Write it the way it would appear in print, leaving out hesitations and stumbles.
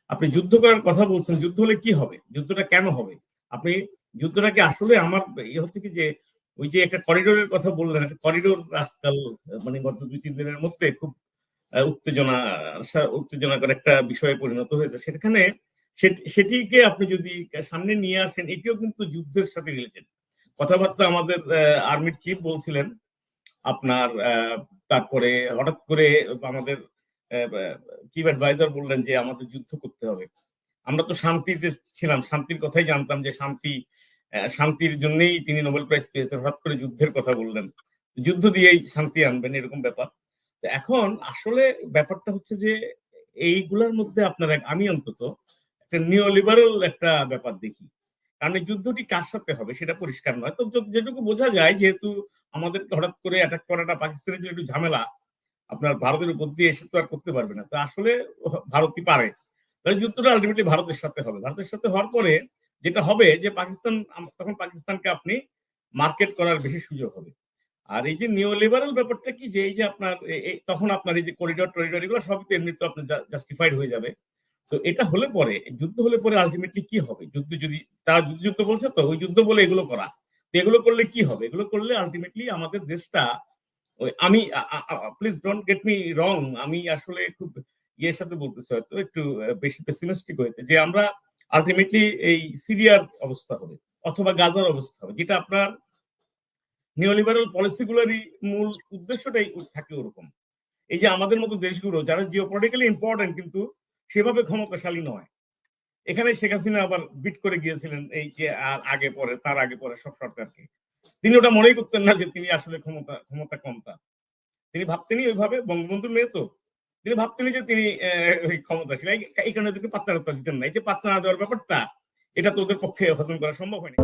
আপনি যুদ্ধ করার কথা বলছেন, যুদ্ধ হলে কি হবে, যুদ্ধটা কেন হবে? আপনি যুদ্ধটাকে আসলে আমার হচ্ছে কি যে ওই যে একটা করিডোরের কথা বললেন, একটা করিডোর আজকাল মানে গত ২-৩ দিনের মধ্যে খুব উত্তেজনাকর একটা বিষয়ে পরিণত হয়েছে। সেখানে সেটিকে আপনি যদি সামনে নিয়ে আসেন, এটিও কিন্তু যুদ্ধের সাথে রিলেটেড। কথাবার্তা আমাদের আর্মির চিফ বলছিলেন আপনার তারপরে হঠাৎ করে আমাদের চিফ অ্যাডভাইজার বললেন যে আমাদের যুদ্ধ করতে হবে। আমরা তো শান্তিতে ছিলাম, শান্তির কথাই জানতাম যে শান্তির জন্যই তিনি নোবেল প্রাইজ পেয়েছেন। হঠাৎ করে যুদ্ধের কথা বললেন। যুদ্ধ দিয়েই শান্তি আনবেন এরকম ব্যাপার। তো এখন আসলে ব্যাপারটা হচ্ছে যে এইগুলার মধ্যে আপনার আমি অন্তত একটা নিওলিবারাল একটা ব্যাপার দেখি। কারণ এই যুদ্ধটি কার সাথে হবে সেটা পরিষ্কার নয়। তো যেটুকু বোঝা যায় যেহেতু আমাদের হঠাৎ করে অ্যাটাক করাটা পাকিস্তানের জন্য একটু ঝামেলা। আপনার ভারতের উপর দিয়ে এসে তো আর করতে পারবে না। তো আসলে ভারতই পারে। তাহলে যুদ্ধটা আল্টিমেটলি ভারতের সাথে হবে। ভারতের সাথে হওয়ার পরে যেটা হবে যে তখন পাকিস্তানকে আপনি মার্কেট করার বেশি সুযোগ হবে। আর এই যে নিওলিবারাল ব্যাপারটা কি যে এই যে আপনার তখন আপনার এই যে করিডোর এগুলো সবই তো এমনিতে আপনার জাস্টিফাইড হয়ে যাবে। তো এটা হলে পরে যুদ্ধ হলে পরে আলটিমেটলি কি হবে? যদি তারা যুদ্ধ বলছে তো ওই যুদ্ধ বলে এগুলো করা। তো এগুলো করলে কি হবে? এগুলো করলে আলটিমেটলি আমাদের দেশটা ওই আমি প্লিজ ডোন্ট গেট মি রং, আমি আসলে খুব ইয়ের সাথে বলতেছি হয়তো একটু বেশি পেসিমিস্টিক হইতে যে আমরা আলটিমেটলি এই সিরিয়ার অবস্থা হবে অথবা গাজার অবস্থা হবে, যেটা আপনার নিওলিবারাল পলিসিগুলোরই মূল উদ্দেশ্যটাই থাকে ওরকম। এই যে আমাদের মতো দেশগুলো যারা জিওপলিটিক্যালি ইম্পর্টেন্ট কিন্তু সেভাবে ক্ষমতাশালী নয়, এখানে শেখ হাসিনা আবার বিট করে গিয়েছিলেন এই যে তার আগে পরে সব সরকারকে। তিনি ওটা মনেই করতেন না যে তিনি আসলে ক্ষমতা কম তার। তিনি ভাবতেনই ওইভাবে, বঙ্গবন্ধুর মেয়ে তো, তিনি ভাবতেনই যে তিনি ক্ষমতাশীল। এই কারণে তিনি পাত্তা দিতেন না। এই যে পাত্তা না দেওয়ার ব্যাপারটা এটা তো ওদের পক্ষে হজম করা সম্ভব হয়নি।